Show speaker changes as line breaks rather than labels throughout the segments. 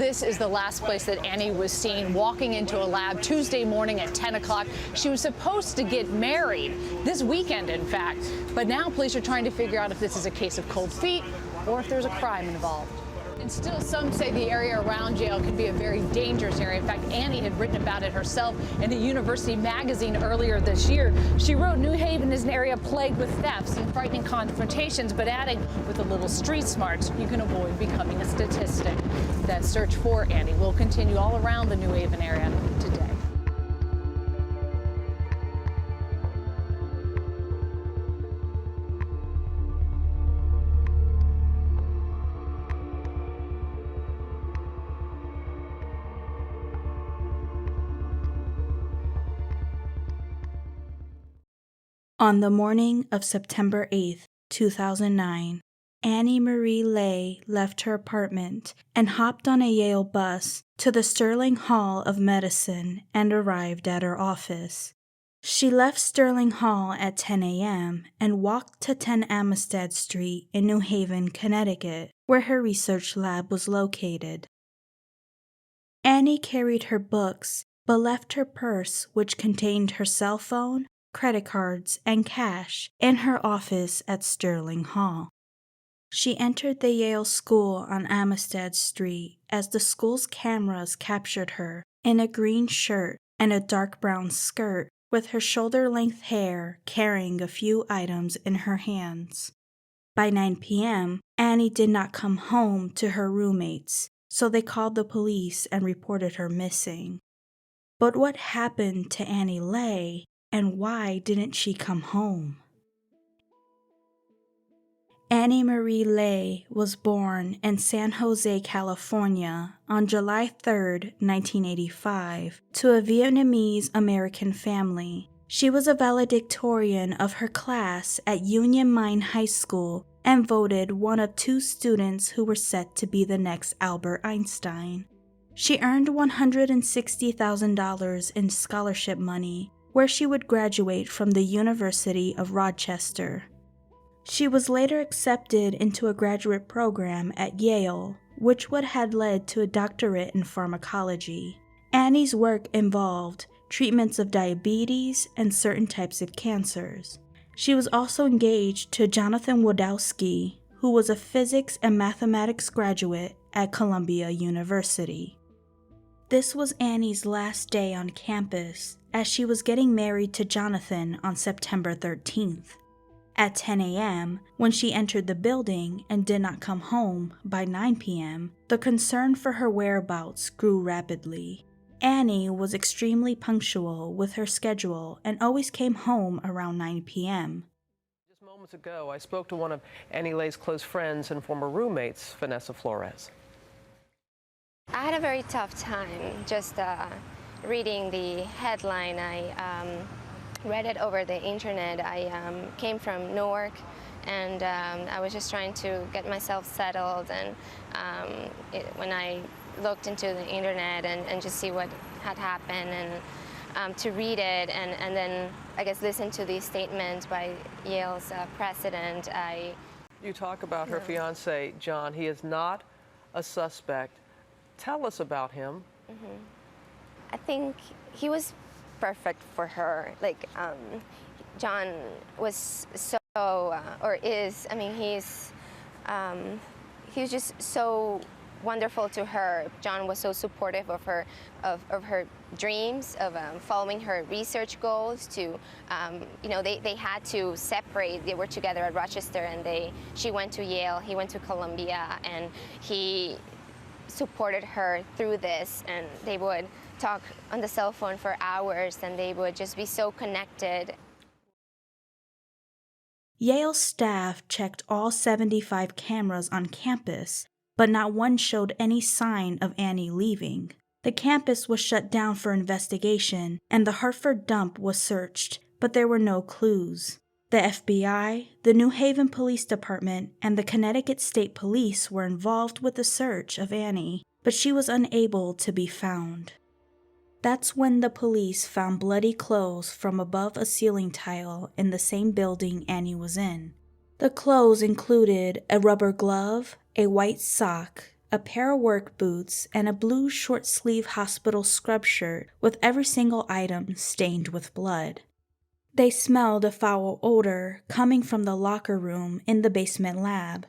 This is the last place that Annie was seen walking into a lab Tuesday morning at 10 o'clock. She was supposed to get married this weekend, in fact. But now police are trying to figure out if this is a case of cold feet or if there's a crime involved. And still, some say the area around Yale can be a very dangerous area. In fact, Annie had written about it herself in a university magazine earlier this year. She wrote New Haven is an area plagued with thefts and frightening confrontations, but adding, with a little street smarts, you can avoid becoming a statistic. That search for Annie will continue all around the New Haven area today.
On the morning of September 8, 2009, Annie Marie Lay left her apartment and hopped on a Yale bus to the Sterling Hall of Medicine and arrived at her office. She left Sterling Hall at 10 a.m. and walked to 10 Amistad Street in New Haven, Connecticut, where her research lab was located. Annie carried her books, but left her purse, which contained her cell phone, credit cards, and cash, in her office at Sterling Hall. She entered the Yale School on Amistad Street as the school's cameras captured her in a green shirt and a dark brown skirt with her shoulder-length hair, carrying a few items in her hands. By 9 p.m., Annie did not come home to her roommates, so they called the police and reported her missing. But what happened to Annie Lay? And why didn't she come home? Annie Marie Lay was born in San Jose, California on July 3, 1985, to a Vietnamese American family. She was a valedictorian of her class at Union Mine High School and voted one of 2 students who were set to be the next Albert Einstein. She earned $160,000 in scholarship money, where she would graduate from the University of Rochester. She was later accepted into a graduate program at Yale, which would have led to a doctorate in pharmacology. Annie's work involved treatments of diabetes and certain types of cancers. She was also engaged to Jonathan Widawsky, who was a physics and mathematics graduate at Columbia University. This was Annie's last day on campus, as she was getting married to Jonathan on September 13th. At 10 a.m., when she entered the building and did not come home by 9 p.m., the concern for her whereabouts grew rapidly. Annie was extremely punctual with her schedule and always came home around 9 p.m.
Just moments ago, I spoke to one of Annie Lay's close friends and former roommates, Vanessa Flores.
I had a very tough time just reading the headline. I read it over the internet. I came from Newark, and I was just trying to get myself settled. And when I looked into the internet and just see what had happened, and to read it, and then I guess listen to the statement by Yale's president,
You talk about her fiancé, John. He is not a suspect. Tell us about him.
I think he was perfect for her. Like, John was so, or is, I mean, he was just so wonderful to her. John was so supportive of her, of her dreams, of following her research goals. To, you know, they had to separate. They were together at Rochester, and she went to Yale, he went to Columbia, and he supported her through this, and they would talk on the cell phone for hours, and they would just be so connected.
Yale staff checked all 75 cameras on campus, but not one showed any sign of Annie leaving. The campus was shut down for investigation, and the Hartford dump was searched, but there were no clues. The FBI, the New Haven Police Department, and the Connecticut State Police were involved with the search of Annie, but she was unable to be found. That's when the police found bloody clothes from above a ceiling tile in the same building Annie was in. The clothes included a rubber glove, a white sock, a pair of work boots, and a blue short-sleeve hospital scrub shirt with every single item stained with blood. They smelled a foul odor coming from the locker room in the basement lab.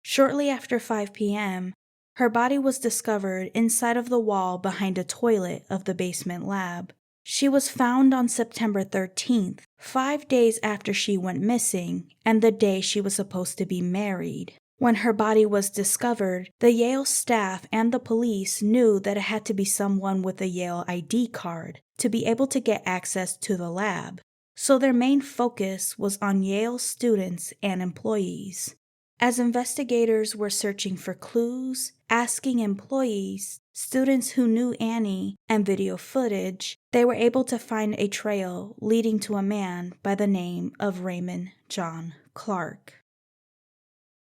Shortly after 5 p.m., her body was discovered inside of the wall behind a toilet of the basement lab. She was found on September 13th, 5 days after she went missing and the day she was supposed to be married. When her body was discovered, the Yale staff and the police knew that it had to be someone with a Yale ID card to be able to get access to the lab. So their main focus was on Yale students and employees. As investigators were searching for clues, asking employees, students who knew Annie, and video footage, they were able to find a trail leading to a man by the name of Raymond John Clark.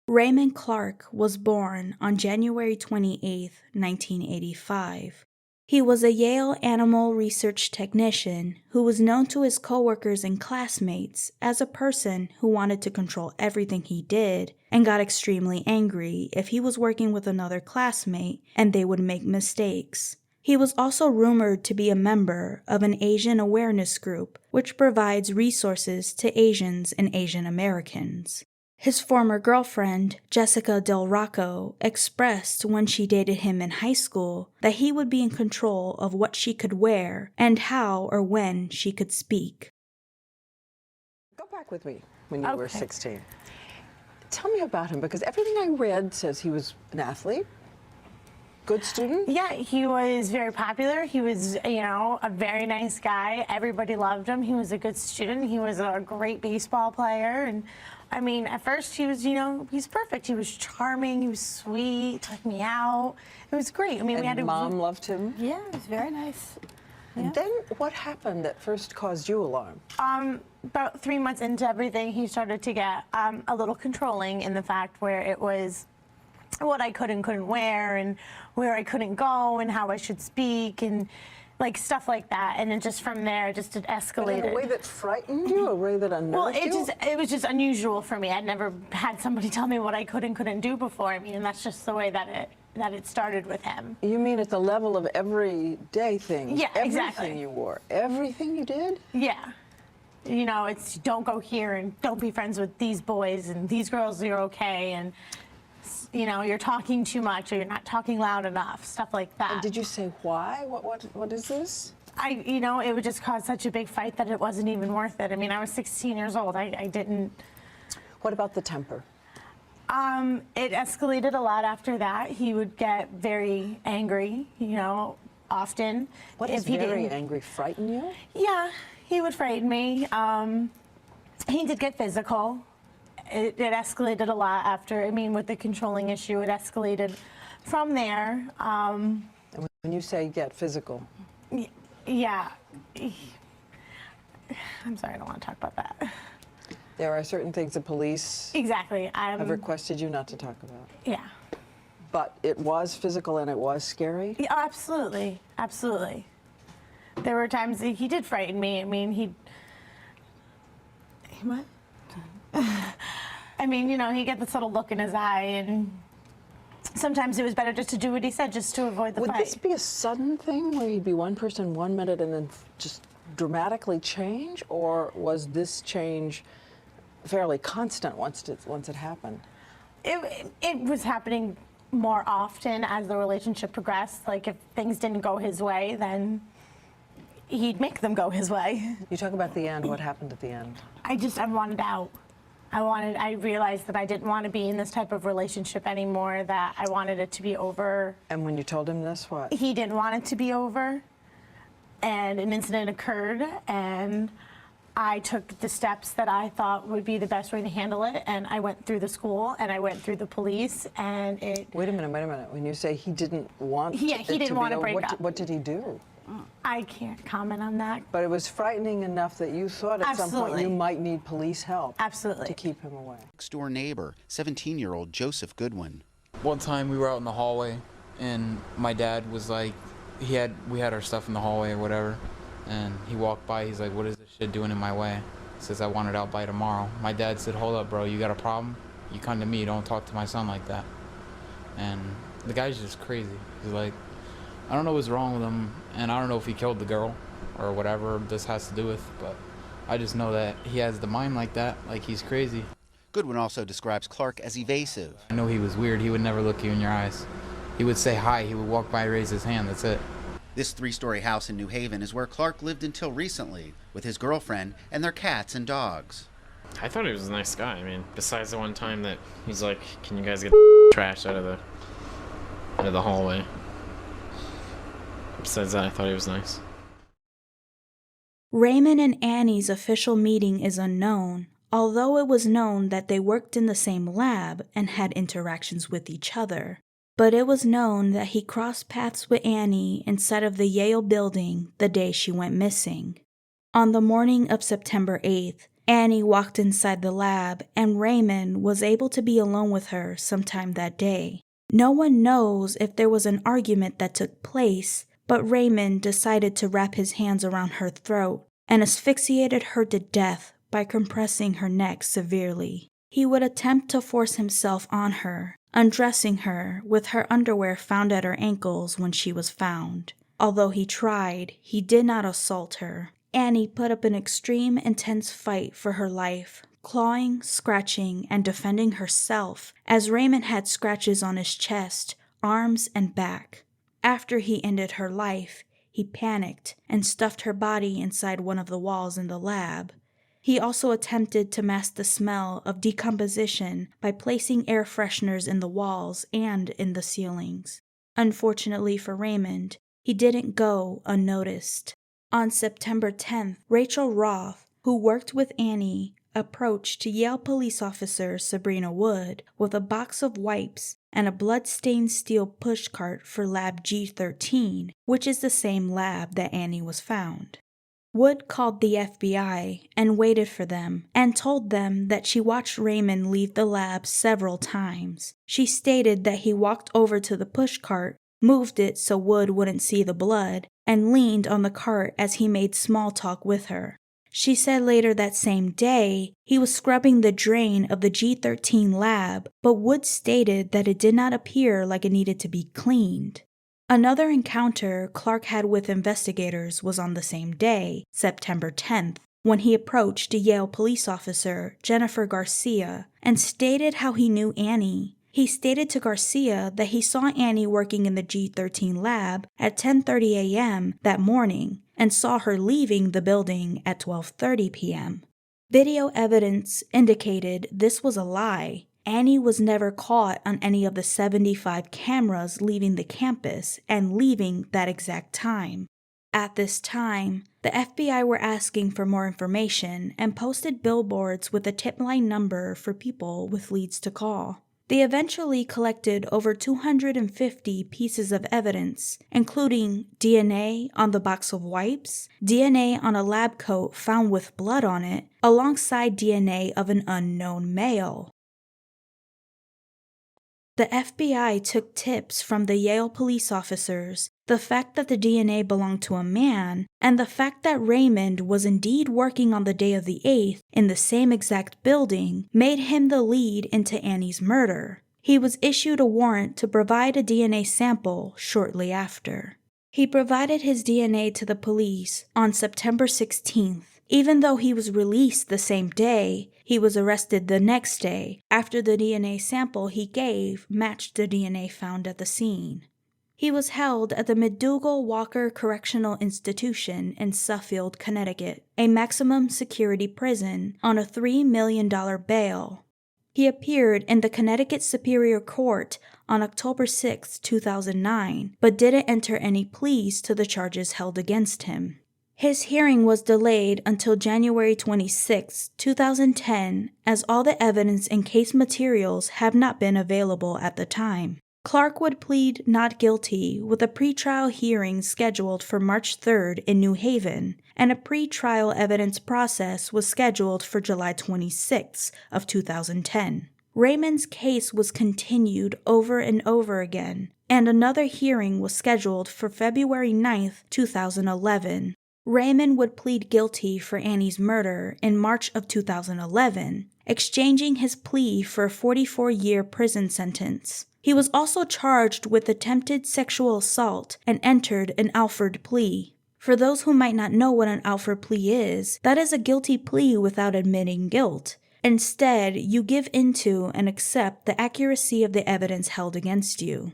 Raymond Clark was born on January 28, 1985. He was a Yale animal research technician who was known to his coworkers and classmates as a person who wanted to control everything he did and got extremely angry if he was working with another classmate and they would make mistakes. He was also rumored to be a member of an Asian awareness group which provides resources to Asians and Asian Americans. His former girlfriend, Jessica Del Rocco, expressed when she dated him in high school that he would be in control of what she could wear and how or when she could speak.
Go back with me when you were 16. Tell me about him, because everything I read says he was an athlete, good student.
Yeah, he was very popular. He was, a very nice guy. Everybody loved him. He was a good student. He was a great baseball player. And I mean, at first he was, he's perfect. He was charming. He was sweet. Took me out. It was great. I mean,
And Mom loved him.
Yeah, it was very nice.
And then what happened that first caused you alarm?
About 3 months into everything, he started to get a little controlling in the fact where it was what I could and couldn't wear and where I couldn't go and how I should speak and like stuff like that. And then just from there, it escalated.
But in a way that frightened you, a way that unnerved you?
Well, it was just unusual for me. I'd never had somebody tell me what I could and couldn't do before. I mean, and that's just the way that it started with him.
You mean at the level of everyday things?
Yeah,
everything
exactly.
Everything you wore? Everything you did?
Yeah. It's don't go here and don't be friends with these boys and these girls, you're okay. And, you're talking too much or you're not talking loud enough, stuff like that.
And did you say why? What is this?
It would just cause such a big fight that it wasn't even worth it. I mean, I was 16 years old. I didn't.
What about the temper?
It escalated a lot after that. He would get very angry, often.
What is very angry? Frighten you?
Yeah, he would frighten me. He did get physical. It escalated a lot after, with the controlling issue, it escalated from there.
And when you say get physical?
Yeah. I'm sorry, I don't want to talk about that.
There are certain things the police
exactly.
have requested you not to talk about.
Yeah.
But it was physical and it was scary?
Yeah, absolutely. Absolutely. There were times that he did frighten me. What? He get this little look in his eye, and sometimes it was better just to do what he said, just to avoid the fight.
Would this be a sudden thing where he'd be one person 1 minute and then just dramatically change, or was this change fairly constant once it happened?
It was happening more often as the relationship progressed. Like if things didn't go his way, then he'd make them go his way.
You talk about the end. What happened at the end?
I wanted out. I realized that I didn't want to be in this type of relationship anymore, that I wanted it to be over.
And when you told him this, what?
He didn't want it to be over. And an incident occurred, and I took the steps that I thought would be the best way to handle it, and I went through the school, and I went through the police, and it...
Wait a minute. When you say he didn't want
he didn't want to break up.
What did he do?
I can't comment on that.
But it was frightening enough that you thought at some point you might need police help.
Absolutely.
To keep him away.
Next door neighbor, 17-year-old Joseph Goodwin.
One time we were out in the hallway, and my dad was like, we had our stuff in the hallway or whatever, and he walked by, he's like, what is this shit doing in my way? He says, I want it out by tomorrow. My dad said, hold up, bro, you got a problem? You come to me, don't talk to my son like that. And, the guy's just crazy. He's like, I don't know what's wrong with him, and I don't know if he killed the girl or whatever this has to do with, but I just know that he has the mind like that, like he's crazy.
Goodwin also describes Clark as evasive.
I know he was weird. He would never look you in your eyes. He would say hi. He would walk by, raise his hand. That's it.
This 3-story house in New Haven is where Clark lived until recently, with his girlfriend and their cats and dogs.
I thought he was a nice guy. I mean, besides the one time that he's like, can you guys get the trash out of the hallway? Besides that, I thought he was nice.
Raymond and Annie's official meeting is unknown, although it was known that they worked in the same lab and had interactions with each other. But it was known that he crossed paths with Annie inside of the Yale building the day she went missing. On the morning of September 8th, Annie walked inside the lab and Raymond was able to be alone with her sometime that day. No one knows if there was an argument that took place, but Raymond decided to wrap his hands around her throat and asphyxiated her to death by compressing her neck severely. He would attempt to force himself on her, undressing her with her underwear found at her ankles when she was found. Although he tried, he did not assault her. Annie put up an extreme, intense fight for her life, clawing, scratching, and defending herself, as Raymond had scratches on his chest, arms, and back. After he ended her life, he panicked and stuffed her body inside one of the walls in the lab. He also attempted to mask the smell of decomposition by placing air fresheners in the walls and in the ceilings. Unfortunately for Raymond, he didn't go unnoticed. On September 10th, Rachel Roth, who worked with Annie, approached Yale police officer Sabrina Wood with a box of wipes and a blood-stained steel pushcart for Lab G13, which is the same lab that Annie was found. Wood called the FBI and waited for them and told them that she watched Raymond leave the lab several times. She stated that he walked over to the pushcart, moved it so Wood wouldn't see the blood, and leaned on the cart as he made small talk with her. She said later that same day, he was scrubbing the drain of the G13 lab, but Wood stated that it did not appear like it needed to be cleaned. Another encounter Clark had with investigators was on the same day, September 10th, when he approached a Yale police officer, Jennifer Garcia, and stated how he knew Annie. He stated to Garcia that he saw Annie working in the G13 lab at 10:30 a.m. that morning and saw her leaving the building at 12:30 p.m. Video evidence indicated this was a lie. Annie was never caught on any of the 75 cameras leaving the campus and leaving that exact time. At this time, the FBI were asking for more information and posted billboards with a tip line number for people with leads to call. They eventually collected over 250 pieces of evidence, including DNA on the box of wipes, DNA on a lab coat found with blood on it, alongside DNA of an unknown male. The FBI took tips from the Yale police officers, the fact that the DNA belonged to a man, and the fact that Raymond was indeed working on the day of the 8th in the same exact building made him the lead into Annie's murder. He was issued a warrant to provide a DNA sample shortly after. He provided his DNA to the police on September 16th. Even though he was released the same day, he was arrested the next day after the DNA sample he gave matched the DNA found at the scene. He was held at the McDougal Walker Correctional Institution in Suffield, Connecticut, a maximum security prison, on a $3 million bail. He appeared in the Connecticut Superior Court on October 6, 2009, but didn't enter any pleas to the charges held against him. His hearing was delayed until January 26, 2010, as all the evidence and case materials have not been available at the time. Clark would plead not guilty with a pretrial hearing scheduled for March 3rd in New Haven, and a pretrial evidence process was scheduled for July 26 of 2010. Raymond's case was continued over and over again, and another hearing was scheduled for February 9, 2011. Raymond would plead guilty for Annie's murder in March of 2011, exchanging his plea for a 44-year prison sentence. He was also charged with attempted sexual assault and entered an Alford plea. For those who might not know what an Alford plea is, that is a guilty plea without admitting guilt. Instead, you give into and accept the accuracy of the evidence held against you.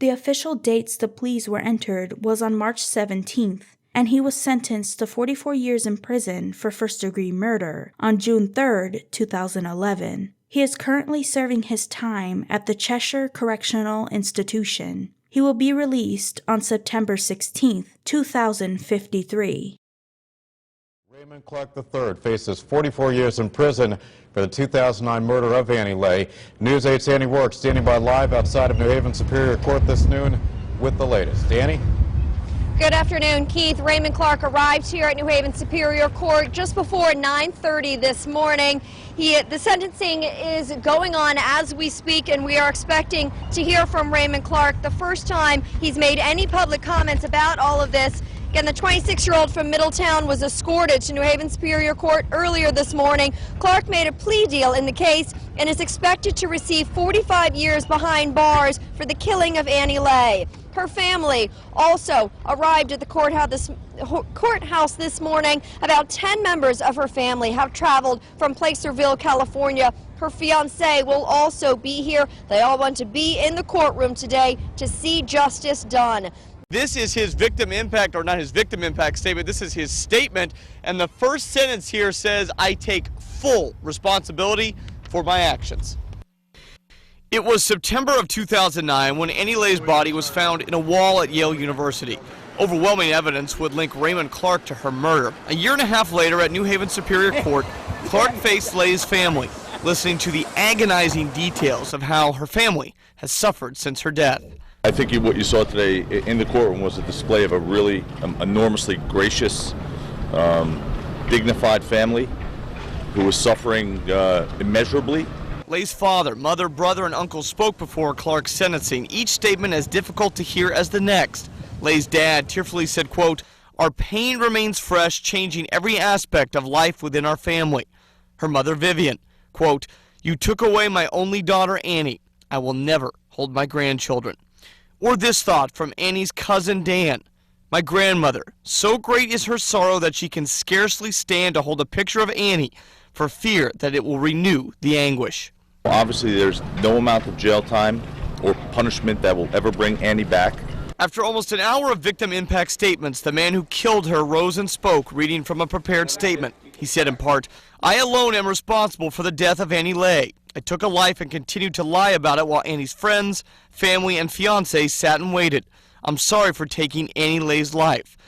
The official dates the pleas were entered was on March 17th, and he was sentenced to 44 years in prison for first-degree murder on June 3, 2011. He is currently serving his time at the Cheshire Correctional Institution. He will be released on September 16, 2053.
Raymond Clark III faces 44 years in prison for the 2009 murder of Annie Lay. News 8's Annie Rourke standing by live outside of New Haven Superior Court this noon with the latest. Annie?
Good afternoon, Keith. Raymond Clark arrived here at New Haven Superior Court just before 9:30 this morning. The sentencing is going on as we speak, and we are expecting to hear from Raymond Clark the first time he's made any public comments about all of this. Again, the 26-year-old from Middletown was escorted to New Haven Superior Court earlier this morning. Clark made a plea deal in the case and is expected to receive 45 years behind bars for the killing of Annie Lay. Her family also arrived at the courthouse this morning. About 10 members of her family have traveled from Placerville, California. Her fiancé will also be here. They all want to be in the courtroom today to see justice done.
This is his victim impact, or not his victim impact statement, this is his statement, and the first sentence here says, "I take full responsibility for my actions." It was September of 2009 when Annie Lay's body was found in a wall at Yale University. Overwhelming evidence would link Raymond Clark to her murder. A year and a half later at New Haven Superior Court, Clark faced Lay's family, listening to the agonizing details of how her family has suffered since her death.
I think what you saw today in the courtroom was a display of a really enormously gracious, dignified family who was suffering immeasurably.
Lay's father, mother, brother, and uncle spoke before Clark's sentencing, each statement as difficult to hear as the next. Lay's dad tearfully said, quote, "Our pain remains fresh, changing every aspect of life within our family." Her mother, Vivian, quote, "You took away my only daughter, Annie. I will never hold my grandchildren." Or this thought from Annie's cousin, Dan, "My grandmother, so great is her sorrow that she can scarcely stand to hold a picture of Annie for fear that it will renew the anguish."
Obviously, there's no amount of jail time or punishment that will ever bring Annie back.
After almost an hour of victim impact statements, the man who killed her rose and spoke, reading from a prepared statement. He said in part, "I alone am responsible for the death of Annie Lay. I took a life and continued to lie about it while Annie's friends, family, and fiancé sat and waited. I'm sorry for taking Annie Lay's life."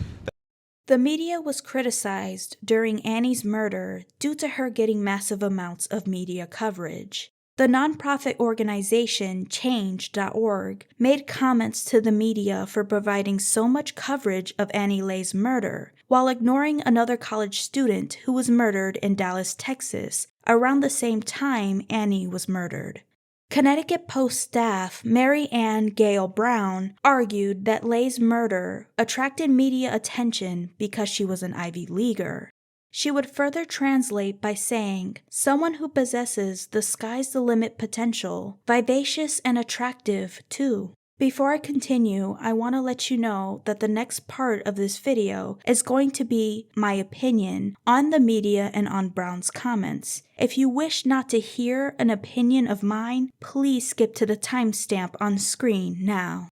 The media was criticized during Annie's murder due to her getting massive amounts of media coverage. The nonprofit organization Change.org made comments to the media for providing so much coverage of Annie Lay's murder, while ignoring another college student who was murdered in Dallas, Texas, around the same time Annie was murdered. Connecticut Post staff Mary Ann Gale Brown argued that Lay's murder attracted media attention because she was an Ivy Leaguer. She would further translate by saying, "Someone who possesses the sky's the limit potential, vivacious and attractive too." Before I continue, I want to let you know that the next part of this video is going to be my opinion on the media and on Brown's comments. If you wish not to hear an opinion of mine, please skip to the timestamp on screen now.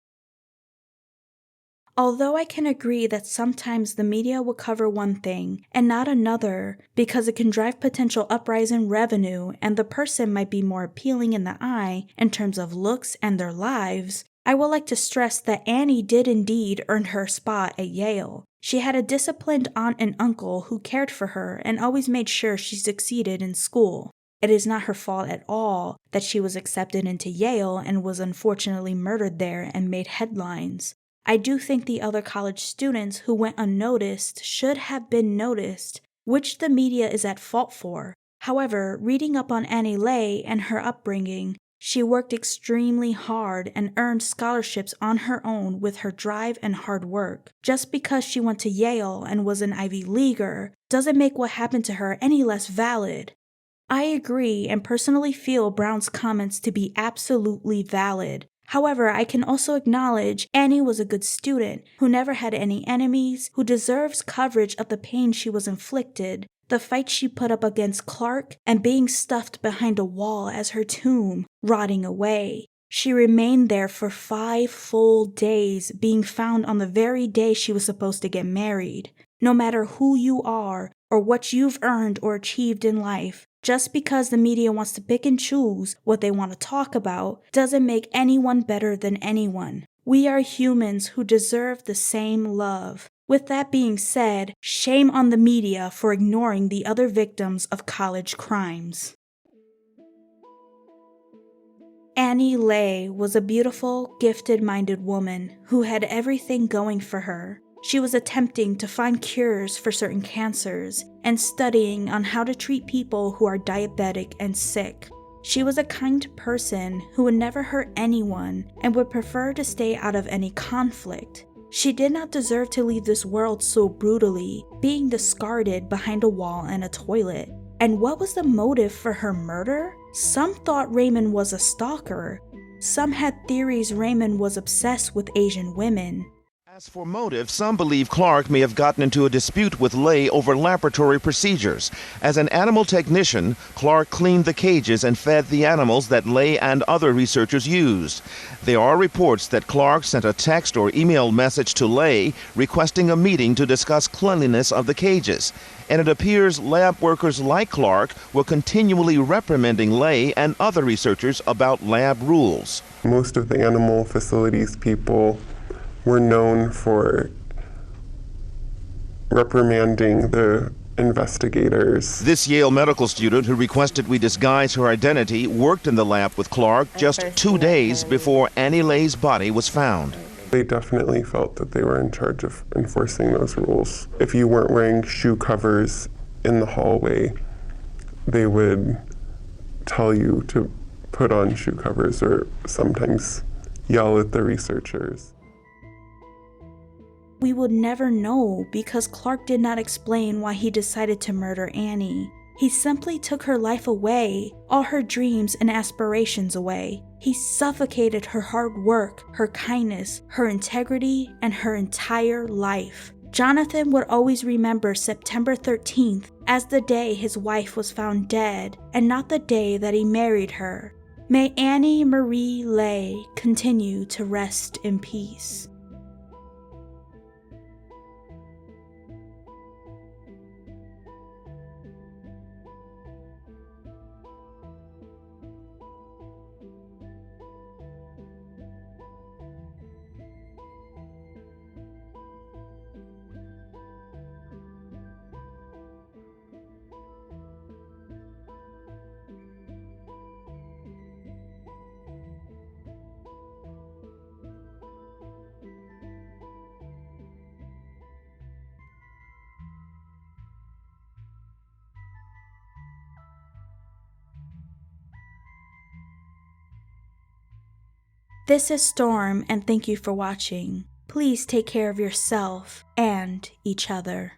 Although I can agree that sometimes the media will cover one thing and not another because it can drive potential uprising revenue and the person might be more appealing in the eye in terms of looks and their lives, I would like to stress that Annie did indeed earn her spot at Yale. She had a disciplined aunt and uncle who cared for her and always made sure she succeeded in school. It is not her fault at all that she was accepted into Yale and was unfortunately murdered there and made headlines. I do think the other college students who went unnoticed should have been noticed, which the media is at fault for. However, reading up on Annie Lay and her upbringing, she worked extremely hard and earned scholarships on her own with her drive and hard work. Just because she went to Yale and was an Ivy Leaguer doesn't make what happened to her any less valid. I agree and personally feel Brown's comments to be absolutely valid. However, I can also acknowledge Annie was a good student who never had any enemies, who deserves coverage of the pain she was inflicted, the fight she put up against Clark, and being stuffed behind a wall as her tomb, rotting away. She remained there for 5 full days, being found on the very day she was supposed to get married. No matter who you are, or what you've earned or achieved in life, just because the media wants to pick and choose what they want to talk about doesn't make anyone better than anyone. We are humans who deserve the same love. With that being said, shame on the media for ignoring the other victims of college crimes. Annie Lay was a beautiful, gifted-minded woman who had everything going for her. She was attempting to find cures for certain cancers and studying on how to treat people who are diabetic and sick. She was a kind person who would never hurt anyone and would prefer to stay out of any conflict. She did not deserve to leave this world so brutally, being discarded behind a wall and a toilet. And what was the motive for her murder? Some thought Raymond was a stalker. Some had theories Raymond was obsessed with Asian women.
As for motive, some believe Clark may have gotten into a dispute with Lay over laboratory procedures. As an animal technician, Clark cleaned the cages and fed the animals that Lay and other researchers used. There are reports that Clark sent a text or email message to Lay requesting a meeting to discuss cleanliness of the cages. And it appears lab workers like Clark were continually reprimanding Lay and other researchers about lab rules.
Most of the animal facilities people were known for reprimanding the investigators.
This Yale medical student who requested we disguise her identity worked in the lab with Clark just 2 days before Annie Lay's body was found.
They definitely felt that they were in charge of enforcing those rules. If you weren't wearing shoe covers in the hallway, they would tell you to put on shoe covers or sometimes yell at the researchers.
We would never know because Clark did not explain why he decided to murder Annie. He simply took her life away, all her dreams and aspirations away. He suffocated her hard work, her kindness, her integrity, and her entire life. Jonathan would always remember September 13th as the day his wife was found dead and not the day that he married her. May Annie Marie Lay continue to rest in peace. This is Storm, and thank you for watching. Please take care of yourself and each other.